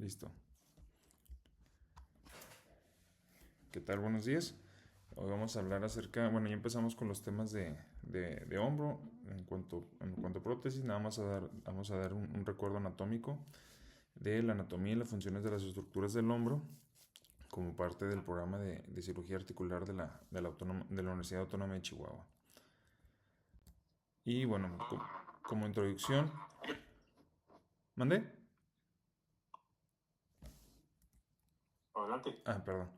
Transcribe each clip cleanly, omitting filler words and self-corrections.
Listo. ¿Qué tal? Buenos días. Hoy vamos a hablar acerca, bueno, ya empezamos con los temas de hombro. En cuanto a prótesis, nada más vamos a dar un recuerdo anatómico de la anatomía y las funciones de las estructuras del hombro como parte del programa de cirugía articular de la Universidad Autónoma de Chihuahua. Y bueno, como introducción, ¿mandé? Adelante. Perdón.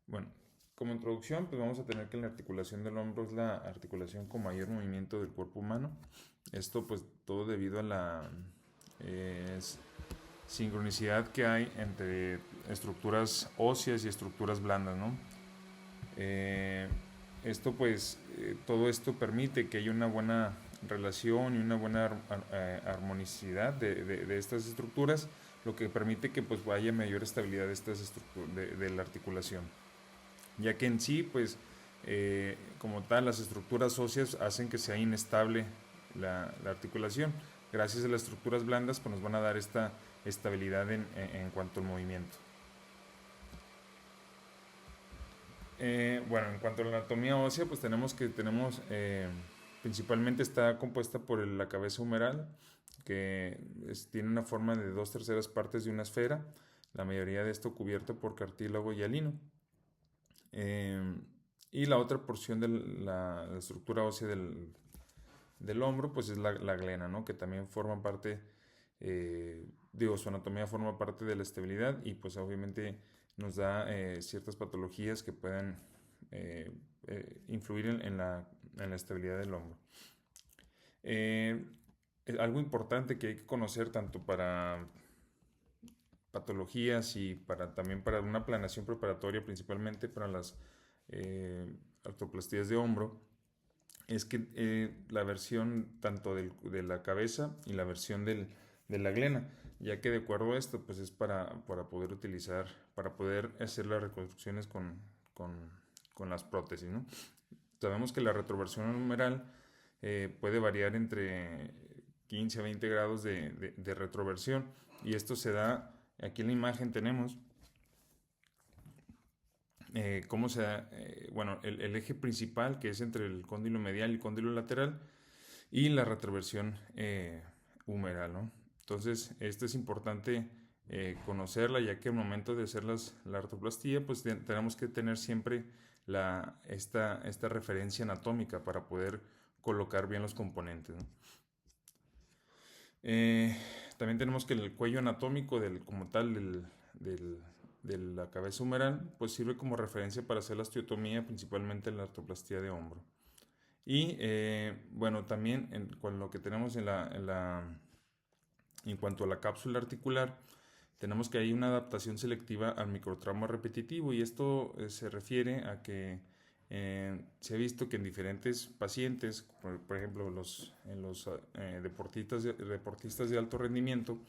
Bueno, como introducción, pues vamos a tener que la articulación del hombro es la articulación con mayor movimiento del cuerpo humano. Esto pues todo debido a la sincronicidad que hay entre estructuras óseas y estructuras blandas, ¿no? Eh, todo esto permite que haya una buena relación y una buena armonicidad de estas estructuras, lo que permite que pues haya mayor estabilidad de la articulación, ya que en sí, pues, como tal, las estructuras óseas hacen que sea inestable la articulación. Gracias a las estructuras blandas, pues nos van a dar esta estabilidad en cuanto al movimiento. Bueno, en cuanto a la anatomía ósea, pues tenemos principalmente está compuesta por la cabeza humeral, que tiene una forma de 2/3 partes de una esfera, la mayoría de esto cubierto por cartílago y hialino. Eh, y la otra porción de la estructura ósea del hombro, pues es la glena, ¿no? Que también forma parte, su anatomía forma parte de la estabilidad y pues obviamente nos da ciertas patologías que pueden eh, influir en la estabilidad del hombro. Eh, Algo importante que hay que conocer tanto para patologías y también para una planeación preparatoria, principalmente para las artroplastías de hombro, es que la versión tanto de la cabeza y la versión de la glena, ya que de acuerdo a esto, pues es para poder utilizar, para poder hacer las reconstrucciones con, con las prótesis, ¿no? Sabemos que la retroversión humeral puede variar entre 15 a 20 grados de retroversión, y esto se da, aquí en la imagen tenemos cómo se da, bueno, el eje principal que es entre el cóndilo medial y el cóndilo lateral, y la retroversión humeral, ¿no? Entonces, esto es importante conocerla, ya que al momento de hacer la artroplastía, pues tenemos que tener siempre esta referencia anatómica para poder colocar bien los componentes, ¿no? Eh, También tenemos que el cuello anatómico como tal del, de la cabeza humeral, pues sirve como referencia para hacer la osteotomía, principalmente en la artroplastía de hombro. Y bueno, también con lo que tenemos en cuanto a la cápsula articular, tenemos que hay una adaptación selectiva al microtrauma repetitivo, y esto se refiere a que se ha visto que en diferentes pacientes, por ejemplo en los deportistas de alto rendimiento,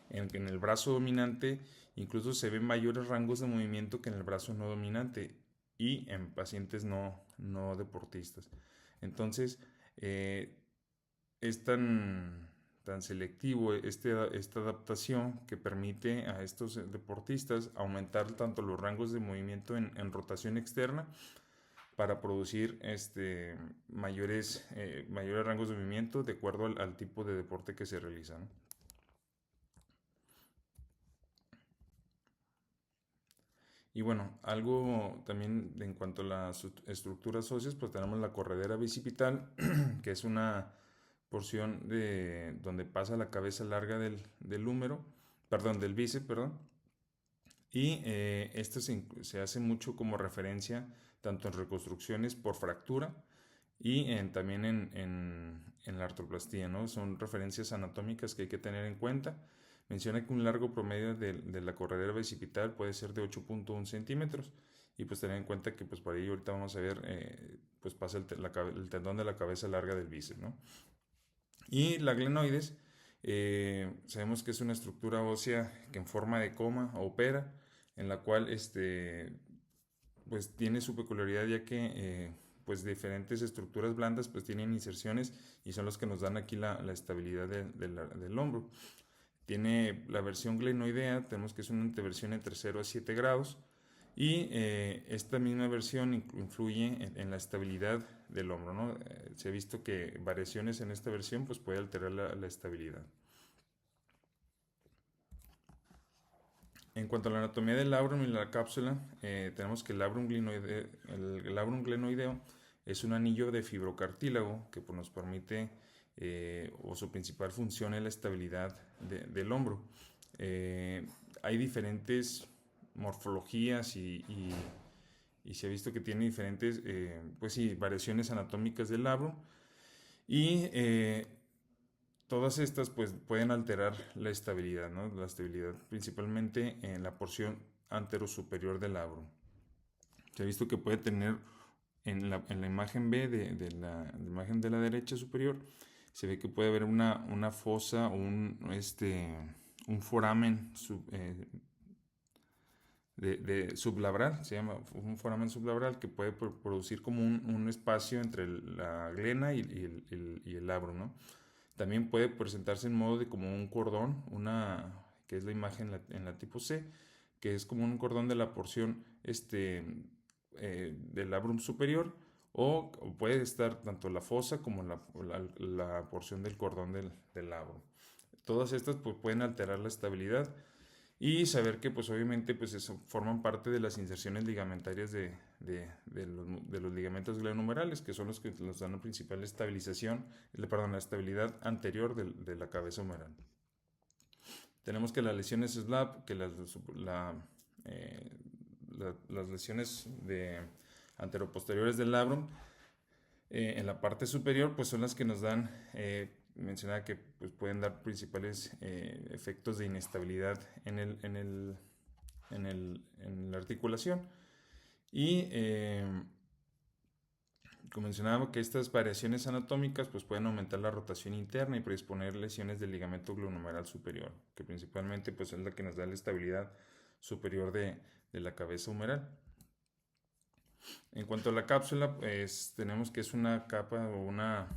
en el brazo dominante incluso se ven mayores rangos de movimiento que en el brazo no dominante y en pacientes no deportistas. Entonces, es tan selectivo esta adaptación que permite a estos deportistas aumentar tanto los rangos de movimiento en rotación externa para producir mayores rangos de movimiento de acuerdo al tipo de deporte que se realiza, ¿no? Y bueno, algo también en cuanto a las estructuras óseas, pues tenemos la corredera bicipital, que es una porción de donde pasa la cabeza larga del húmero, perdón, del bíceps, perdón. Y esto se hace mucho como referencia tanto en reconstrucciones por fractura y también en la artroplastía, ¿no? Son referencias anatómicas que hay que tener en cuenta. Menciona que un largo promedio de la corredera bicipital puede ser de 8.1 centímetros, y pues tener en cuenta que pues por ahí ahorita vamos a ver, pues pasa el tendón de la cabeza larga del bíceps, ¿no? Y la glenoides, sabemos que es una estructura ósea que en forma de coma opera, en la cual pues tiene su peculiaridad, ya que pues diferentes estructuras blandas pues tienen inserciones y son los que nos dan aquí la estabilidad del hombro. Tiene la versión glenoidea, tenemos que es una anteversión entre 0 a 7 grados. Y esta misma versión influye en la estabilidad del hombro, ¿no? Se ha visto que variaciones en esta versión pues puede alterar la estabilidad. En cuanto a la anatomía del labrum y la cápsula, tenemos que el labrum glenoideo es un anillo de fibrocartílago que pues, nos permite, o su principal función es la estabilidad del hombro. Hay diferentes morfologías y se ha visto que tiene diferentes pues sí, variaciones anatómicas del labrum y todas estas pues pueden alterar la estabilidad, ¿no? La estabilidad principalmente en la porción anterosuperior del labrum. Se ha visto que puede tener en la imagen B de la imagen de la derecha superior, se ve que puede haber una fosa o un foramen sublabral, se llama un foramen sublabral que puede producir como un espacio entre la glena y el labrum, ¿no? También puede presentarse en modo de como un cordón, que es la imagen en la tipo C, que es como un cordón de la porción del labrum superior, o puede estar tanto la fosa como la porción del cordón del labrum. Todas estas pues, pueden alterar la estabilidad y saber que pues obviamente pues eso forman parte de las inserciones ligamentarias de los ligamentos glenohumerales, que son los que nos dan la principal estabilización, la estabilidad anterior de la cabeza humeral. Tenemos que las lesiones SLAP, que las lesiones anteroposteriores del labrum en la parte superior pues son las que nos dan mencionaba que pues, pueden dar principales efectos de inestabilidad en la articulación y como mencionaba que estas variaciones anatómicas pues, pueden aumentar la rotación interna y predisponer lesiones del ligamento glenohumeral superior, que principalmente pues, es la que nos da la estabilidad superior de la cabeza humeral. En cuanto a la cápsula, pues tenemos que es una capa o una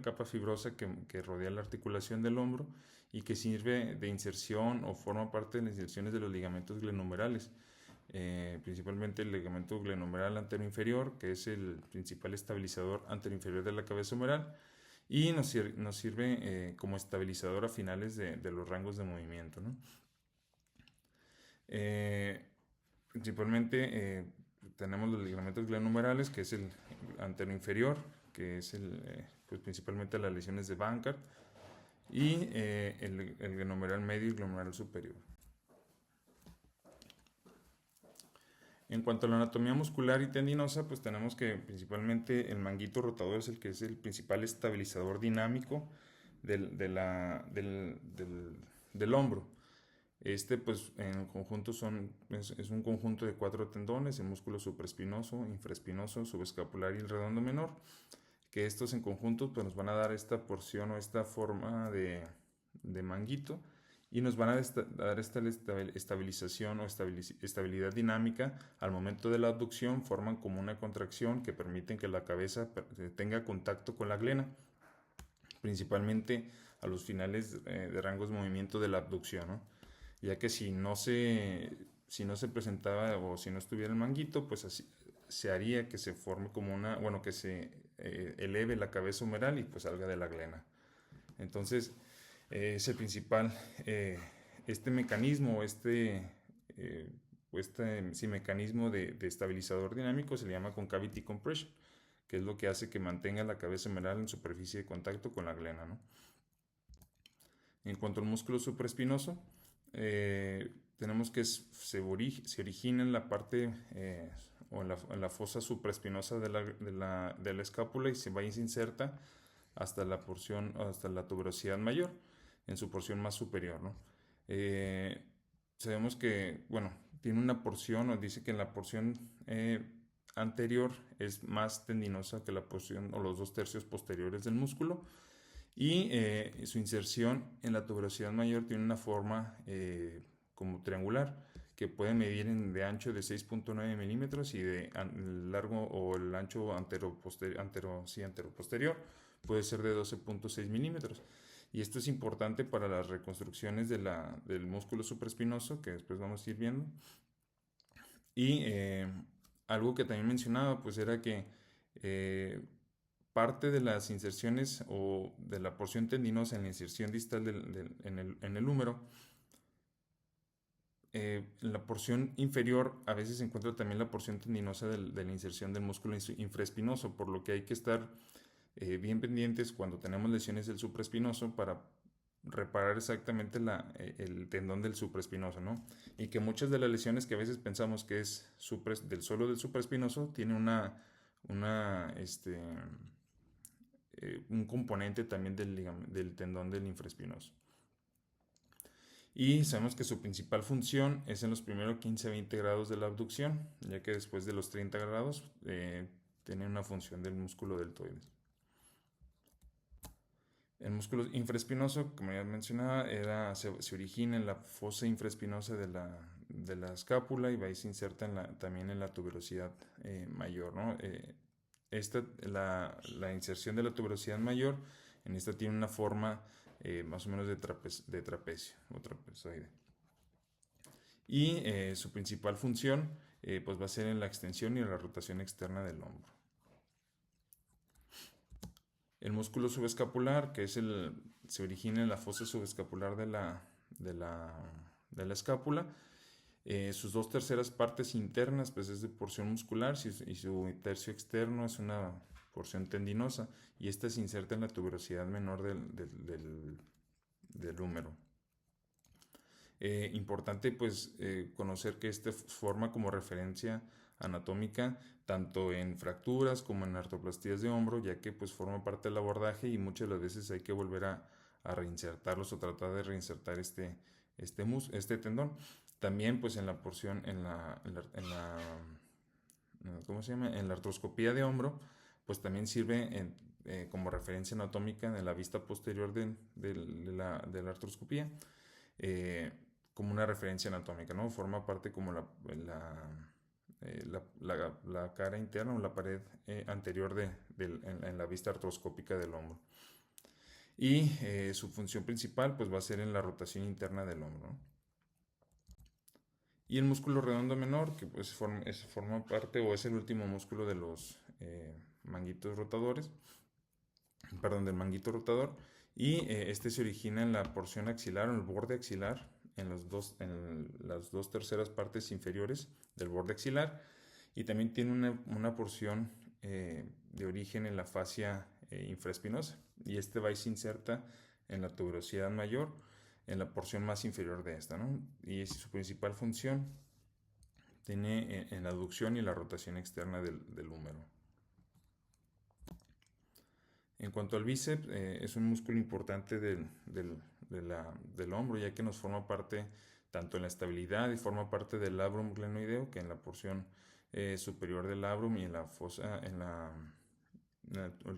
capa fibrosa que rodea la articulación del hombro y que sirve de inserción o forma parte de las inserciones de los ligamentos glenohumerales, principalmente el ligamento glenohumeral anteroinferior, que es el principal estabilizador anteroinferior de la cabeza humeral, y nos sirve como estabilizador a finales de los rangos de movimiento, ¿no? Principalmente tenemos los ligamentos glenohumerales, que es el anteroinferior, que es pues principalmente las lesiones de Bankart, y el glenohumeral medio y el glenohumeral superior. En cuanto a la anatomía muscular y tendinosa, pues tenemos que principalmente el manguito rotador es el que es el principal estabilizador dinámico del hombro. Pues en conjunto es un conjunto de 4 tendones, el músculo supraespinoso, infraespinoso, subescapular y el redondo menor, que estos en conjunto pues nos van a dar esta porción o esta forma de manguito y nos van a dar esta estabilización o estabilidad dinámica al momento de la abducción, forman como una contracción que permiten que la cabeza tenga contacto con la glena, principalmente a los finales de rangos de movimiento de la abducción, ¿no? Ya que si no se presentaba o si no estuviera el manguito, pues así se haría que se forme como que se eleve la cabeza humeral y pues salga de la glena. Entonces, ese principal, mecanismo, mecanismo de estabilizador dinámico se le llama concavity compression, que es lo que hace que mantenga la cabeza humeral en superficie de contacto con la glena, ¿no? En cuanto al músculo supraespinoso, tenemos que se origina en la parte o en la fosa supraespinosa de la escápula y se va y se inserta hasta la tuberosidad mayor, en su porción más superior, ¿no? Sabemos que, tiene una porción, nos dice que en la porción anterior es más tendinosa que la porción o los 2/3 posteriores del músculo, y su inserción en la tuberosidad mayor tiene una forma como triangular, que puede medir de ancho de 6.9 milímetros y de largo o el ancho anteroposterior puede ser de 12.6 milímetros. Y esto es importante para las reconstrucciones del músculo supraespinoso, que después vamos a ir viendo. Y algo que también mencionaba, pues era que parte de las inserciones o de la porción tendinosa en la inserción distal en el húmero, en la porción inferior a veces se encuentra también la porción tendinosa de la inserción del músculo infraespinoso, por lo que hay que estar bien pendientes cuando tenemos lesiones del supraespinoso para reparar exactamente el tendón del supraespinoso, ¿no? Y que muchas de las lesiones que a veces pensamos que es solo del supraespinoso tiene un componente también del tendón del infraespinoso. Y sabemos que su principal función es en los primeros 15 a 20 grados de la abducción, ya que después de los 30 grados tiene una función del músculo deltoides. El músculo infraespinoso, como ya mencionaba, se origina en la fosa infraespinosa de la escápula y va y se inserta también en la tuberosidad mayor, ¿no? La inserción de la tuberosidad mayor, en esta tiene una forma más o menos de trapecio o trapezoide. Y su principal función pues va a ser en la extensión y en la rotación externa del hombro. El músculo subescapular, que se origina en la fosa subescapular de la escápula, sus 2/3 partes internas pues es de porción muscular y su tercio externo es una porción tendinosa, y esta se inserta en la tuberosidad menor del húmero. Importante pues conocer que este forma como referencia anatómica tanto en fracturas como en artroplastías de hombro, ya que pues forma parte del abordaje y muchas de las veces hay que volver a reinsertarlos o tratar de reinsertar este tendón. También pues en la porción, ¿cómo se llama? En la artroscopía de hombro, pues también sirve como referencia anatómica en la vista posterior de la artroscopía, como una referencia anatómica, ¿no? Forma parte como la cara interna o la pared anterior en la vista artroscópica del hombro. Y su función principal pues va a ser en la rotación interna del hombro, ¿no? Y el músculo redondo menor, que pues forma parte o es el último músculo de los manguitos rotadores, perdón, del manguito rotador, y este se origina en la porción axilar o en el borde axilar, en las 2/3 partes inferiores del borde axilar, y también tiene una porción de origen en la fascia infraespinosa, y este va y se inserta en la tuberosidad mayor, en la porción más inferior de esta, ¿no? Y su principal función tiene en la aducción y la rotación externa del húmero. En cuanto al bíceps, es un músculo importante del hombro, ya que nos forma parte tanto en la estabilidad y forma parte del labrum glenoideo, que en la porción superior del labrum y en la fosa, el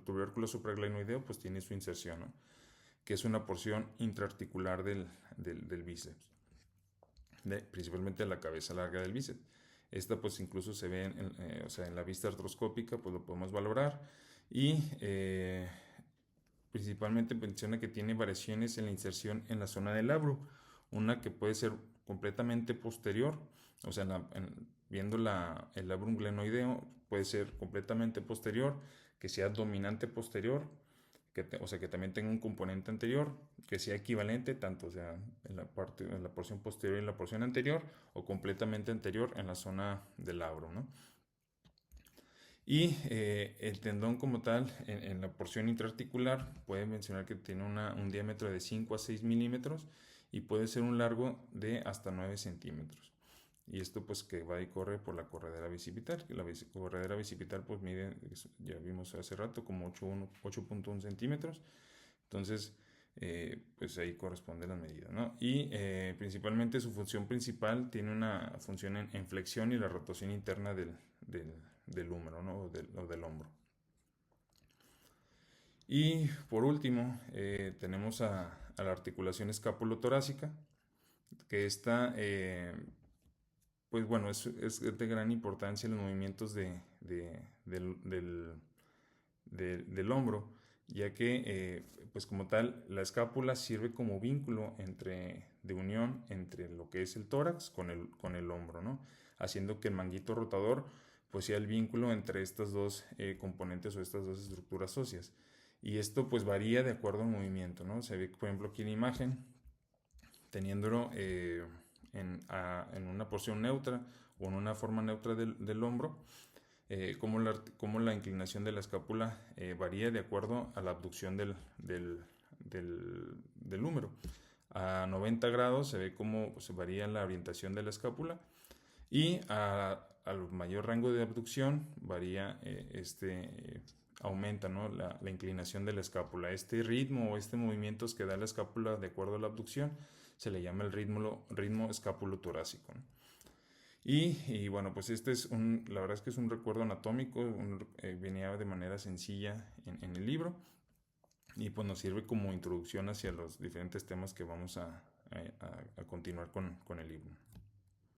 tubérculo supraglenoideo, pues tiene su inserción, ¿no? Que es una porción intraarticular del bíceps, principalmente la cabeza larga del bíceps. Esta pues incluso se ve en la vista artroscópica, pues lo podemos valorar, y principalmente menciona que tiene variaciones en la inserción en la zona del labrum, una que puede ser completamente posterior, o sea, viendo el labrum glenoideo puede ser completamente posterior, que sea dominante posterior, o sea, que también tenga un componente anterior, que sea equivalente tanto, o sea, en la porción posterior y en la porción anterior, o completamente anterior en la zona del labrum, ¿no? Y el tendón como tal, en la porción intraarticular, puede mencionar que tiene un diámetro de 5 a 6 milímetros y puede ser un largo de hasta 9 centímetros. Y esto pues que va y corre por la corredera bicipital, que la corredera bicipital pues mide, ya vimos hace rato, como 8.1 centímetros. Entonces pues ahí corresponde la medida, ¿no? Y principalmente su función principal tiene una función en flexión y la rotación interna del húmero, ¿no? o del hombro. Y por último tenemos a la articulación escapulotorácica, que esta pues bueno, es de gran importancia en los movimientos del hombro, ya que pues como tal la escápula sirve como vínculo de unión entre lo que es el tórax con el hombro, ¿no? Haciendo que el manguito rotador pues sea el vínculo entre estas dos componentes o estas dos estructuras óseas. Y esto pues varía de acuerdo al movimiento, ¿no? Se ve, por ejemplo, aquí en la imagen, teniéndolo en una porción neutra o en una forma neutra del hombro, cómo la inclinación de la escápula varía de acuerdo a la abducción del húmero. A 90 grados se ve cómo se varía la orientación de la escápula y al mayor rango de abducción varía aumenta, ¿no? La inclinación de la escápula. Este ritmo o este movimiento que da la escápula de acuerdo a la abducción se le llama el ritmo escápulo-torácico, ¿no? Bueno, pues la verdad es que es un recuerdo anatómico, venía de manera sencilla en el libro y pues nos sirve como introducción hacia los diferentes temas que vamos a continuar con el libro.